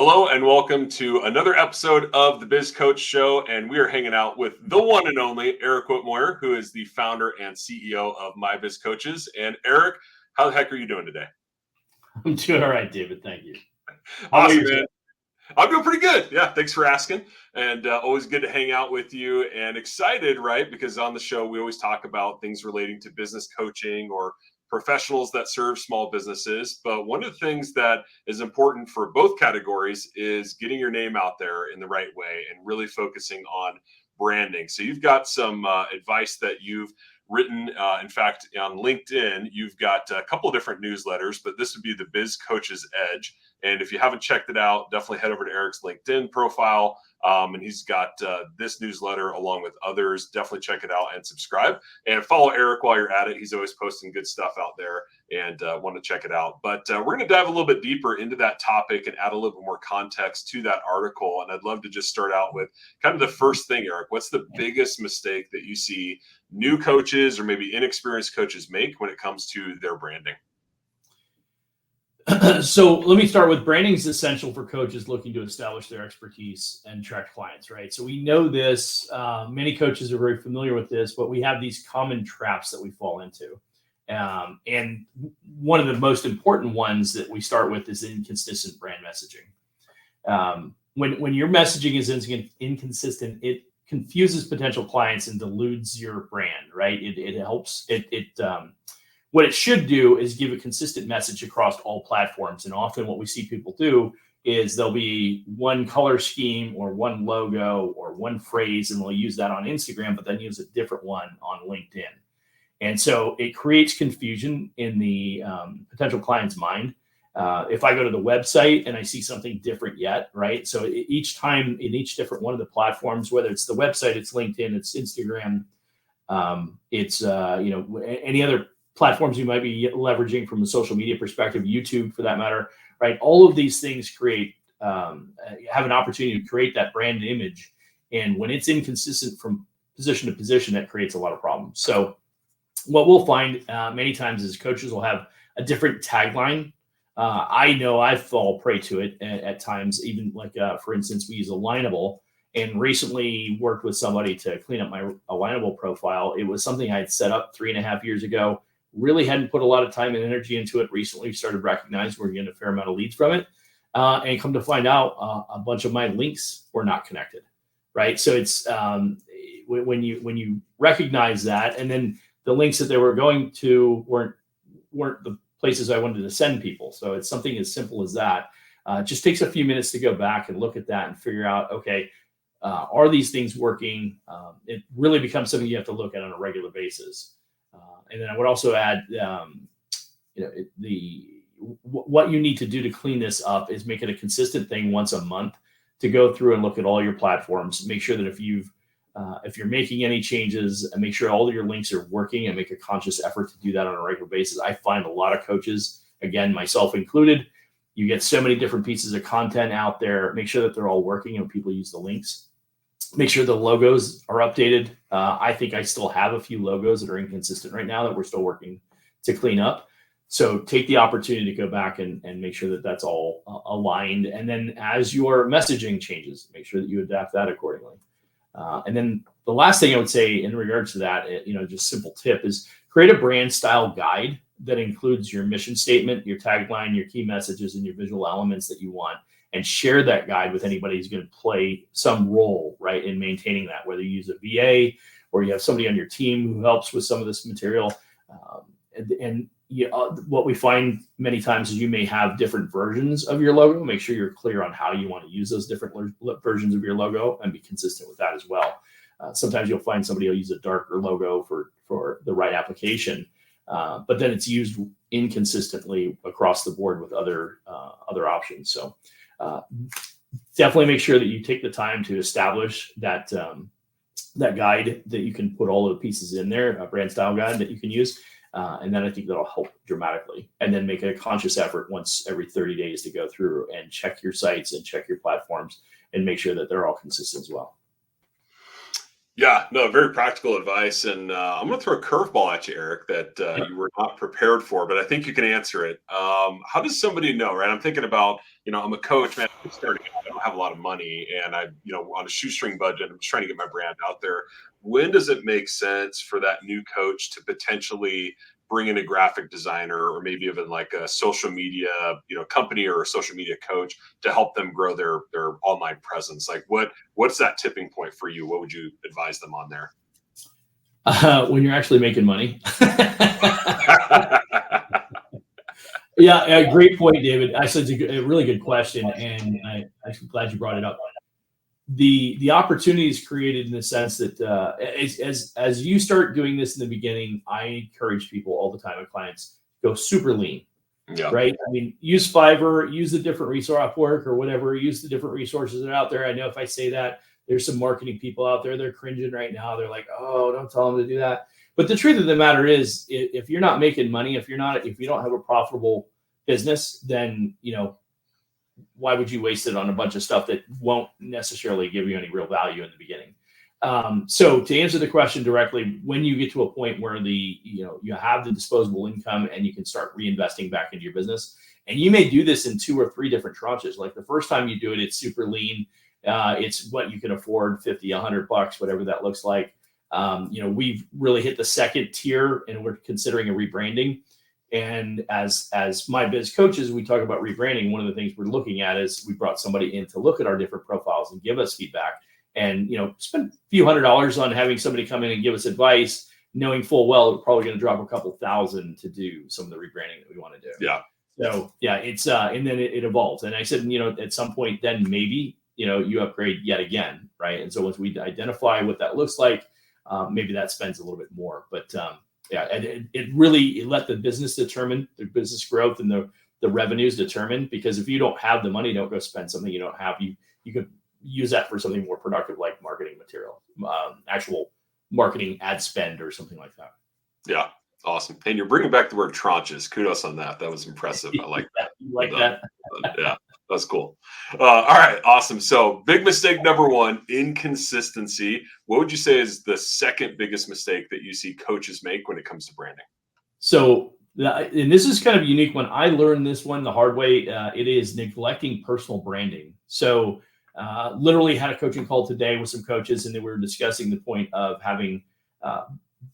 Hello and welcome to another episode of the Biz Coach Show. And we are hanging out with the one and only Eric Whitmore, who is the founder and CEO of My Biz Coaches. And Eric, how the heck are you doing today? I'm doing all right, David. Thank you. Awesome, man. I'm doing pretty good. Yeah, thanks for asking. And always good to hang out with you and excited, right? Because on the show, we always talk about things relating to business coaching or professionals that serve small businesses. But one of the things that is important for both categories is getting your name out there in the right way and really focusing on branding. So you've got some advice that you've written. In fact, on LinkedIn, you've got a couple of different newsletters, but this would be the Biz Coach's Edge. And if you haven't checked it out, definitely head over to Eric's LinkedIn profile. And he's got this newsletter along with others. Definitely check it out and subscribe. And follow Eric while you're at it. He's always posting good stuff out there and want to check it out. But we're going to dive a little bit deeper into that topic and add a little bit more context to that article. And I'd love to just start out with kind of the first thing, Eric. What's the biggest mistake that you see new coaches or maybe inexperienced coaches make when it comes to their branding? So let me start with branding is essential for coaches looking to establish their expertise and attract clients, right? So we know this. Many coaches are very familiar with this, but we have these common traps that we fall into. And one of the most important ones that we start with is inconsistent brand messaging. When your messaging is inconsistent, it confuses potential clients and dilutes your brand, right? It helps. What it should do is give a consistent message across all platforms. And often what we see people do is there'll be one color scheme or one logo or one phrase, and they'll use that on Instagram, but then use a different one on LinkedIn. And so it creates confusion in the potential client's mind. If I go to the website and I see something different yet, right? So each time in each different one of the platforms, whether it's the website, it's LinkedIn, it's Instagram, it's any other platforms you might be leveraging from a social media perspective, YouTube for that matter, right? All of these things have an opportunity to create that brand image. And when it's inconsistent from position to position, that creates a lot of problems. So what we'll find many times is coaches will have a different tagline. I know I fall prey to it at times, even like, for instance, we use Alignable, and recently worked with somebody to clean up my Alignable profile. It was something I had set up 3.5 years ago. Really hadn't put a lot of time and energy into it. Recently started recognizing we're getting a fair amount of leads from it. And come to find out a bunch of my links were not connected, right? So it's when you recognize that, and then the links that they were going to weren't the places I wanted to send people. So it's something as simple as that. It just takes a few minutes to go back and look at that and figure out, okay, are these things working? It really becomes something you have to look at on a regular basis. And then I would also add, what you need to do to clean this up is make it a consistent thing once a month to go through and look at all your platforms. Make sure that if you're making any changes, make sure all of your links are working and make a conscious effort to do that on a regular basis. I find a lot of coaches, again, myself included, you get so many different pieces of content out there. Make sure that they're all working and people use the links. Make sure the logos are updated. I think I still have a few logos that are inconsistent right now that we're still working to clean up. So take the opportunity to go back and make sure that that's all aligned. And then as your messaging changes, make sure that you adapt that accordingly. And then the last thing I would say in regards to that, just simple tip is create a brand style guide that includes your mission statement, your tagline, your key messages, and your visual elements that you want. And share that guide with anybody who's going to play some role, right, in maintaining that, whether you use a VA or you have somebody on your team who helps with some of this material. What we find many times is you may have different versions of your logo. Make sure you're clear on how you want to use those different versions of your logo and be consistent with that as well. Sometimes you'll find somebody will use a darker logo for the right application, but then it's used inconsistently across the board with other options. So definitely make sure that you take the time to establish that guide that you can put all of the pieces in there, a brand style guide that you can use. And then I think that'll help dramatically. And then make a conscious effort once every 30 days to go through and check your sites and check your platforms and make sure that they're all consistent as well. Yeah, no, very practical advice. And I'm going to throw a curveball at you, Eric, that Yep. you were not prepared for, but I think you can answer it. How does somebody know, right? I'm thinking about, I'm a coach, man, I'm starting out, I don't have a lot of money and on a shoestring budget, I'm just trying to get my brand out there. When does it make sense for that new coach to potentially bring in a graphic designer or maybe even like a social media, company or a social media coach to help them grow their online presence? Like what's that tipping point for you? What would you advise them on there? When you're actually making money. Yeah, great point, David. Actually, it's a really good question, and I'm glad you brought it up. The opportunity is created in the sense that as you start doing this in the beginning, I encourage people all the time, my clients, go super lean, Yeah. right? I mean, use Fiverr, use the different resource Upwork or whatever, use the different resources that are out there. I know if I say that, there's some marketing people out there, they're cringing right now. They're like, oh, don't tell them to do that. But the truth of the matter is, if you're not making money, if you don't have a profitable business, then why would you waste it on a bunch of stuff that won't necessarily give you any real value in the beginning? So to answer the question directly, when you get to a point where you have the disposable income and you can start reinvesting back into your business, and you may do this in 2 or 3 different tranches. Like the first time you do it, it's super lean. It's what you can afford, 50, $100, whatever that looks like. We've really hit the second tier and we're considering a rebranding. And as my biz coaches, we talk about rebranding. One of the things we're looking at is we brought somebody in to look at our different profiles and give us feedback, and spend a few $100s on having somebody come in and give us advice, knowing full well we're probably going to drop a couple thousand to do some of the rebranding that we want to do. Yeah. So yeah, it's and then it evolves. And I said, at some point, then maybe you upgrade yet again, right? And so once we identify what that looks like, maybe that spends a little bit more, but. Yeah, and it let the business determine the business growth and the revenues determine, because if you don't have the money, don't go spend something you don't have. You could use that for something more productive, like marketing material, actual marketing ad spend or something like that. Yeah, awesome. And you're bringing back the word tranches. Kudos on that. That was impressive. I like that. You like that? Yeah, that's cool. All right, awesome. So big mistake number 1, inconsistency. What would you say is the second biggest mistake that you see coaches make when it comes to branding? So, and this is kind of unique. When I learned this one the hard way, it is neglecting personal branding. So literally had a coaching call today with some coaches, and they were discussing the point of having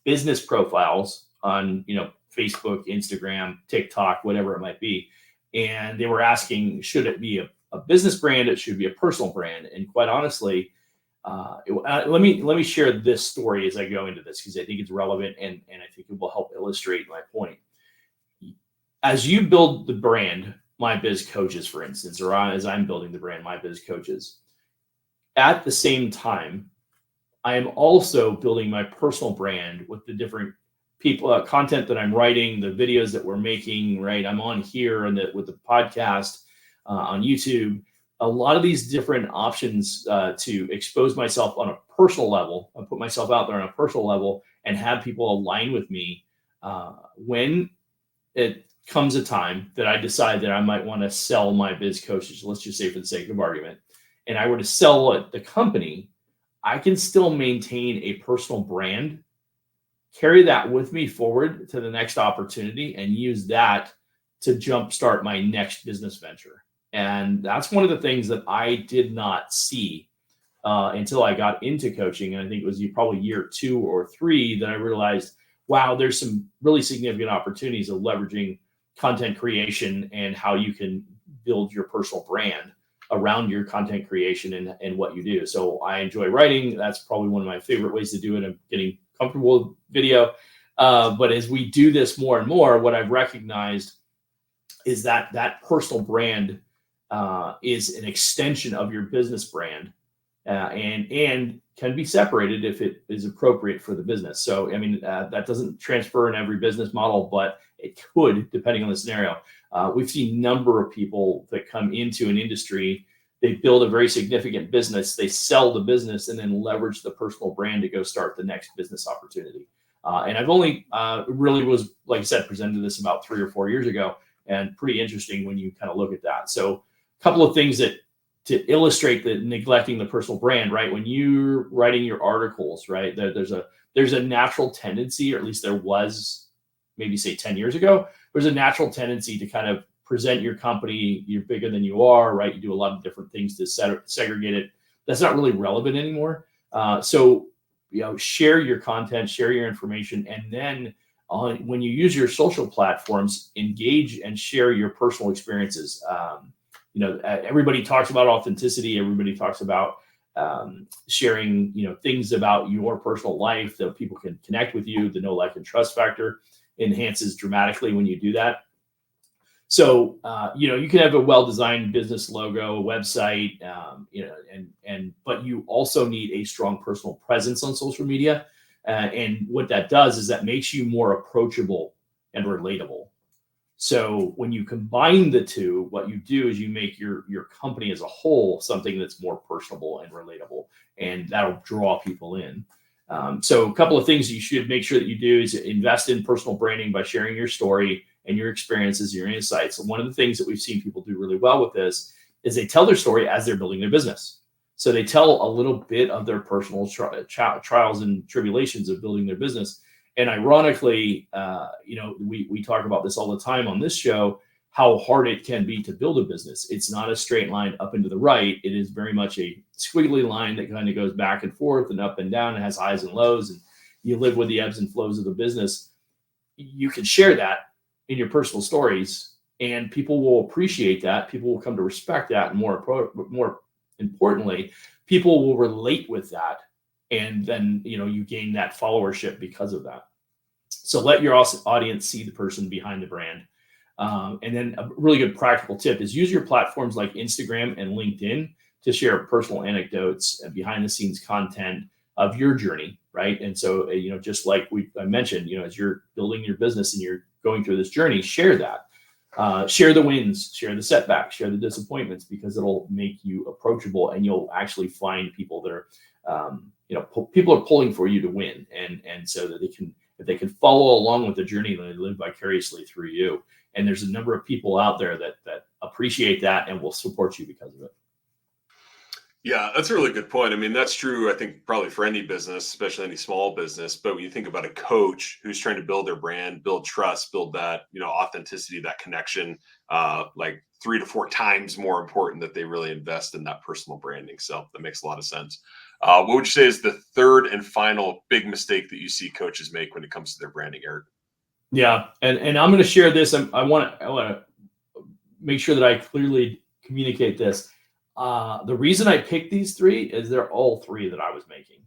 business profiles on, Facebook, Instagram, TikTok, whatever it might be. And they were asking, should it be a business brand? It should be a personal brand. And quite honestly, let me share this story as I go into this, because I think it's relevant and I think it will help illustrate my point. As you build the brand, My Biz Coaches, for instance, or as I'm building the brand, My Biz Coaches, at the same time, I am also building my personal brand with the different people, content that I'm writing, the videos that we're making, right? I'm on here and with the podcast on YouTube. A lot of these different options to expose myself on a personal level, I put myself out there on a personal level and have people align with me when it comes a time that I decide that I might want to sell My Biz Coaches, let's just say for the sake of argument, and I were to sell the company, I can still maintain a personal brand, carry that with me forward to the next opportunity, and use that to jumpstart my next business venture. And that's one of the things that I did not see until I got into coaching. And I think it was probably year 2 or 3 that I realized, wow, there's some really significant opportunities of leveraging content creation and how you can build your personal brand around your content creation and what you do. So I enjoy writing. That's probably one of my favorite ways to do it. I'm getting comfortable with video. But as we do this more and more, what I've recognized is that personal brand is an extension of your business brand, and can be separated if it is appropriate for the business. So, I mean, that doesn't transfer in every business model, but it could, depending on the scenario. We've seen a number of people that come into an industry, they build a very significant business, they sell the business, and then leverage the personal brand to go start the next business opportunity. And I've only really was, like I said, presented this about 3 or 4 years ago, and pretty interesting when you kind of look at that. So a couple of things that to illustrate the neglecting the personal brand, right? When you're writing your articles, right, there's a natural tendency, or at least there was, maybe say 10 years ago, there's a natural tendency to kind of present your company, you're bigger than you are, right? You do a lot of different things to segregate it. That's not really relevant anymore. So, share your content, share your information, and then when you use your social platforms, engage and share your personal experiences. Everybody talks about authenticity. Everybody talks about sharing, things about your personal life that people can connect with you. The know, like, and trust factor enhances dramatically when you do that. So, you can have a well-designed business logo, a website, but you also need a strong personal presence on social media. And what that does is that makes you more approachable and relatable. So when you combine the two, what you do is you make your company as a whole something that's more personable and relatable, and that'll draw people in. So a couple of things you should make sure that you do is invest in personal branding by sharing your story and your experiences, your insights. And one of the things that we've seen people do really well with this is they tell their story as they're building their business. So they tell a little bit of their personal trials and tribulations of building their business. And ironically, we talk about this all the time on this show, how hard it can be to build a business. It's not a straight line up and to the right. It is very much a squiggly line that kind of goes back and forth and up and down. It has highs and lows, and you live with the ebbs and flows of the business. You can share that in your personal stories, and people will appreciate that. People will come to respect that. And more importantly, people will relate with that. And then, you gain that followership because of that. So let your audience see the person behind the brand. And then a really good practical tip is use your platforms like Instagram and LinkedIn to share personal anecdotes and behind the scenes content of your journey, right? And so, just like I mentioned, as you're building your business and you're going through this journey, share that. Share the wins, share the setbacks, share the disappointments, because it'll make you approachable, and you'll actually find people that are, people are pulling for you to win, and so that if they can follow along with the journey, they live vicariously through you. And there's a number of people out there that appreciate that and will support you because of it. Yeah, that's a really good point. I mean, that's true, I think, probably for any business, especially any small business. But when you think about a coach who's trying to build their brand, build trust, build that, authenticity, that connection, like 3 to 4 times more important that they really invest in that personal branding. So that makes a lot of sense. What would you say is the third and final big mistake that you see coaches make when it comes to their branding, Eric? Yeah, and I'm going to share this. I want to make sure that I clearly communicate this. The reason I picked these 3 is they're all 3 that I was making.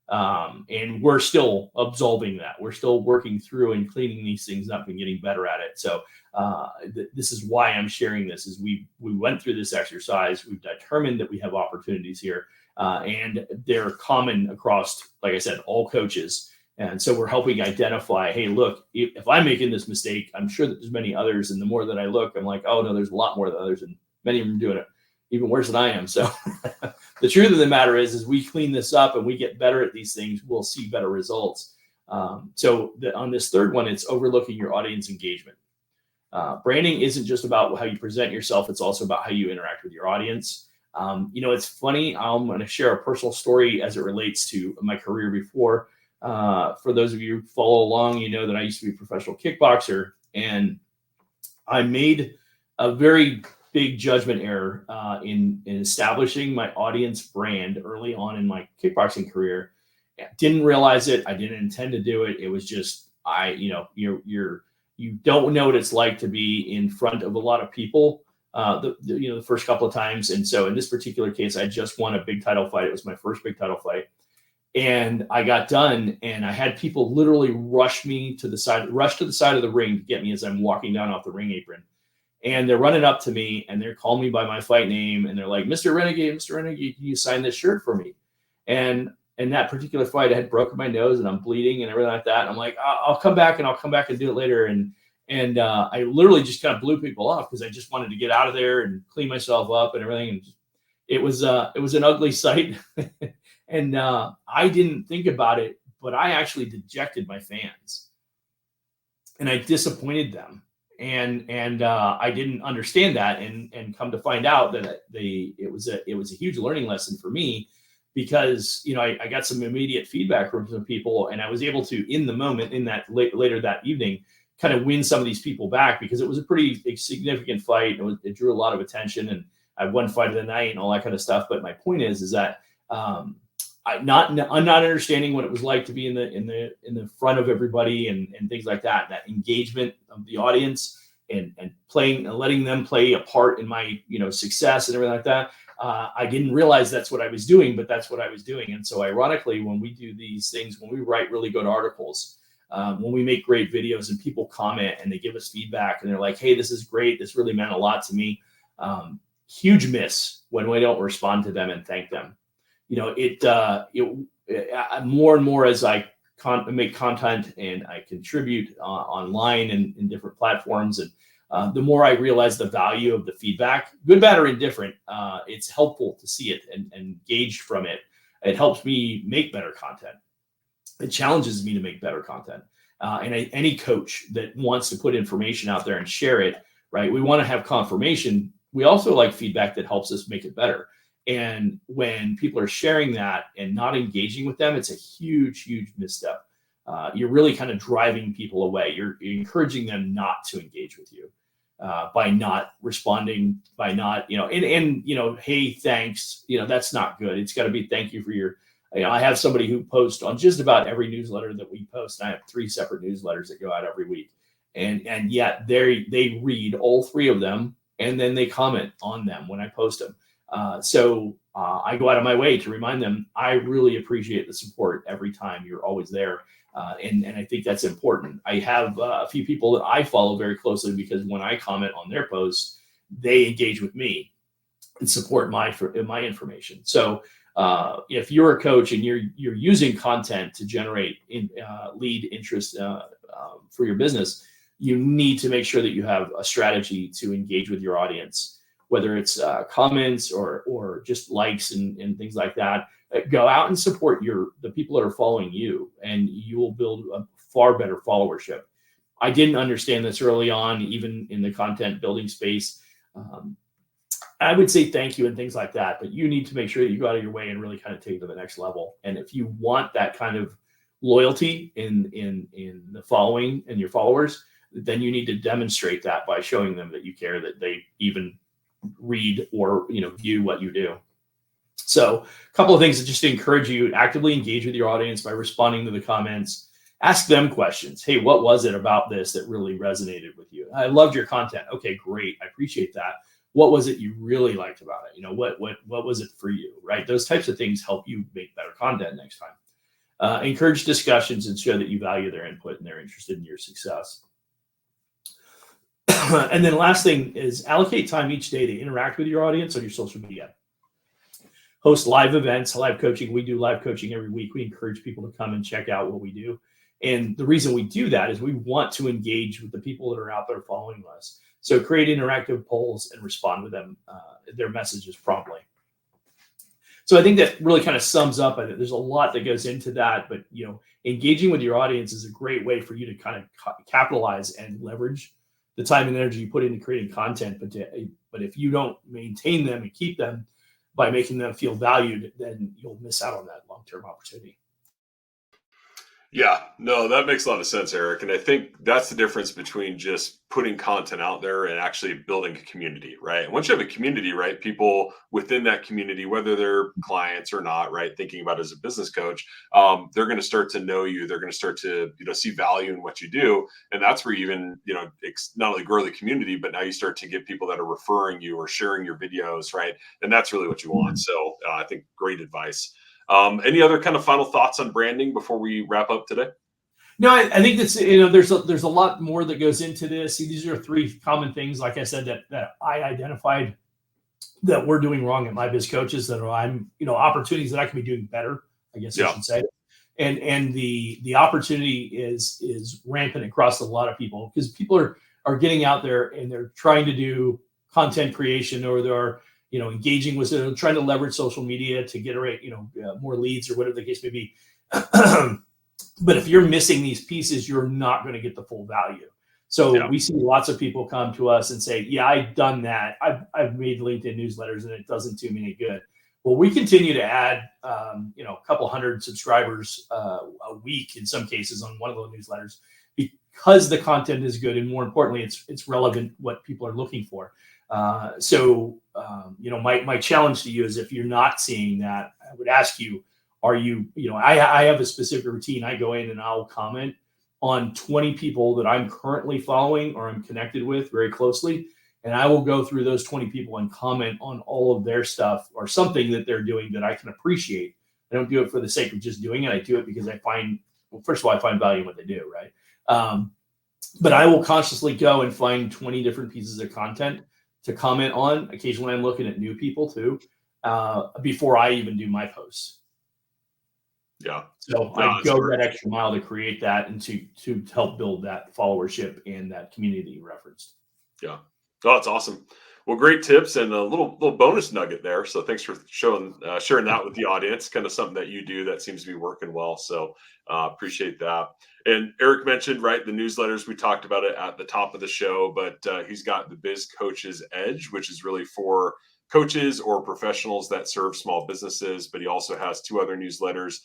And we're still absolving that. We're still working through and cleaning these things up and getting better at it. So this is why I'm sharing this, is we went through this exercise. We've determined that we have opportunities here, and they're common across, like I said, all coaches. And so we're helping identify, hey, look, if I'm making this mistake, I'm sure that there's many others. And the more that I look, I'm like, oh no, there's a lot more than others, and many of them doing it even worse than I am. So the truth of the matter is we clean this up and we get better at these things, we'll see better results. On this third one, it's overlooking your audience engagement. Branding isn't just about how you present yourself. It's also about how you interact with your audience. It's funny. I'm going to share a personal story as it relates to my career before. For those of you who follow along, you know that I used to be a professional kickboxer, and I made a very big judgment error in issestablishing my audience brand early on in my kickboxing career. Didn't realize it. I didn't intend to do it. It was just you don't know what it's like to be in front of a lot of people the first couple of times. And so in this particular case, I just won a big title fight. It was my first big title fight. And I got done, and I had people literally rush to the side of the ring to get me as I'm walking down off the ring apron. And they're running up to me, and they're calling me by my fight name, and they're like, Mr. Renegade, can you sign this shirt for me? And in that particular fight, I had broken my nose, and I'm bleeding and everything like that. And I'm like, I'll come back and do it later. And I literally just kind of blew people off because I just wanted to get out of there and clean myself up and everything. And it was an ugly sight. And I didn't think about it, but I actually dejected my fans, and I disappointed them. and I didn't understand that, and come to find out that it was a huge learning lesson for me, because I got some immediate feedback from some people, and I was able to, in the moment, in that later that evening, kind of win some of these people back, because it was a pretty significant fight. It drew a lot of attention, and I won fight of the night and all that kind of stuff. But my point is that I'm not understanding what it was like to be in the front of everybody, and things like that. That engagement of the audience, and playing and letting them play a part in my success and everything like that. I didn't realize that's what I was doing, but that's what I was doing. And so, ironically, when we do these things, when we write really good articles, when we make great videos and people comment and they give us feedback and they're like, "Hey, this is great. This really meant a lot to me." Huge miss when we don't respond to them and thank them. More and more as I make content and I contribute online and in different platforms, and the more I realize the value of the feedback, good, bad, or indifferent, it's helpful to see it and gauge from it. It helps me make better content. It challenges me to make better content. Any coach that wants to put information out there and share it, right? We want to have confirmation. We also like feedback that helps us make it better. And when people are sharing that and not engaging with them, it's a huge, huge misstep. You're really kind of driving people away. You're encouraging them not to engage with you by not responding, by not, hey, thanks. That's not good. It's got to be thank you for your. I have somebody who posts on just about every newsletter that we post. And I have 3 separate newsletters that go out every week, and yet they read all 3 of them, and then they comment on them when I post them. So I go out of my way to remind them, I really appreciate the support every time. You're always there. And I think that's important. I have a few people that I follow very closely, because when I comment on their posts, they engage with me and support my information. So if you're a coach and you're using content to generate lead interest for your business, you need to make sure that you have a strategy to engage with your audience, whether it's comments or just likes and things like that. Go out and support the people that are following you, and you will build a far better followership. I didn't understand this early on, even in the content building space. I would say thank you and things like that, but you need to make sure that you go out of your way and really kind of take it to the next level. And if you want that kind of loyalty in the following and your followers, then you need to demonstrate that by showing them that you care, that they even read or view what you do. So a couple of things that just encourage you to actively engage with your audience by responding to the comments. Ask them questions. Hey, what was it about this that really resonated with you? I loved your content. Okay, great. I appreciate that. What was it you really liked about it? What was it for you, right? Those types of things help you make better content next time. Encourage discussions and show that you value their input and they're interested in your success. And then last thing is allocate time each day to interact with your audience on your social media. Host live events, live coaching. We do live coaching every week. We encourage people to come and check out what we do. And the reason we do that is we want to engage with the people that are out there following us. So create interactive polls and respond with them, their messages promptly. So I think that really kind of sums up. There's a lot that goes into that, but engaging with your audience is a great way for you to kind of capitalize and leverage the time and energy you put into creating content. But if you don't maintain them and keep them by making them feel valued, then you'll miss out on that long-term opportunity. Yeah, no, that makes a lot of sense, Eric. And I think that's the difference between just putting content out there and actually building a community, right? And once you have a community, right, people within that community, whether they're clients or not, right, thinking about it as a business coach, they're going to start to know you. They're going to start to, see value in what you do. And that's where you even, not only grow the community, but now you start to get people that are referring you or sharing your videos, right? And that's really what you want. So I think great advice. Any other kind of final thoughts on branding before we wrap up today? No, I think that's, there's a lot more that goes into this. These are 3 common things, like I said, that I identified that we're doing wrong at my biz coaches, that I'm, opportunities that I can be doing better, I guess I should say. And the opportunity is rampant across a lot of people, because people are getting out there and they're trying to do content creation, or they're engaging with it, trying to leverage social media to generate, more leads or whatever the case may be. But if you're missing these pieces, you're not going to get the full value. So we see lots of people come to us and say, yeah, I've done that. I've made LinkedIn newsletters and it doesn't do me any good. Well, we continue to add, a couple hundred subscribers a week in some cases on one of those newsletters because the content is good, and more importantly, it's relevant what people are looking for. My challenge to you is, if you're not seeing that, I would ask you, are you, I have a specific routine. I go in and I'll comment on 20 people that I'm currently following or I'm connected with very closely. And I will go through those 20 people and comment on all of their stuff or something that they're doing that I can appreciate. I don't do it for the sake of just doing it. I do it because first of all, I find value in what they do, right? But I will consciously go and find 20 different pieces of content to comment on. Occasionally I'm looking at new people too, before I even do my posts. Yeah. So I go that extra mile to create that and to help build that followership and that community you referenced. Yeah. Oh, that's awesome. Well, great tips and a little bonus nugget there. So thanks for sharing that with the audience. Kind of something that you do that seems to be working well. So appreciate that. And Eric mentioned, right, the newsletters. We talked about it at the top of the show, but he's got the Biz Coach's Edge, which is really for coaches or professionals that serve small businesses. But he also has two other newsletters.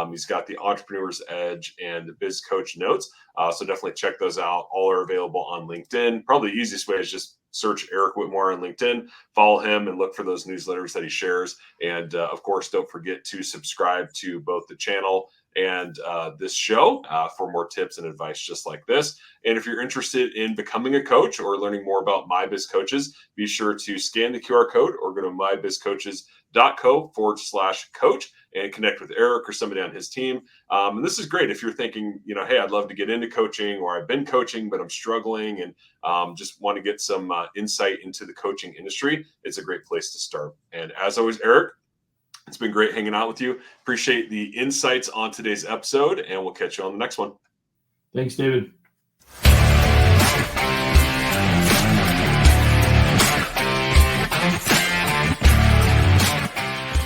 He's got the Entrepreneur's Edge and the Biz Coach Notes. So definitely check those out. All are available on LinkedIn. Probably the easiest way is just search Eric Whitmore on LinkedIn, follow him, and look for those newsletters that he shares. And of course, don't forget to subscribe to both the channel and this show for more tips and advice just like this. And if you're interested in becoming a coach or learning more about My Biz Coaches, be sure to scan the QR code or go to mybizcoaches.co/coach and connect with Eric or somebody on his team. And this is great if you're thinking, hey, I'd love to get into coaching, or I've been coaching, but I'm struggling and just want to get some insight into the coaching industry. It's a great place to start. And as always, Eric, it's been great hanging out with you. Appreciate the insights on today's episode, and we'll catch you on the next one. Thanks, David.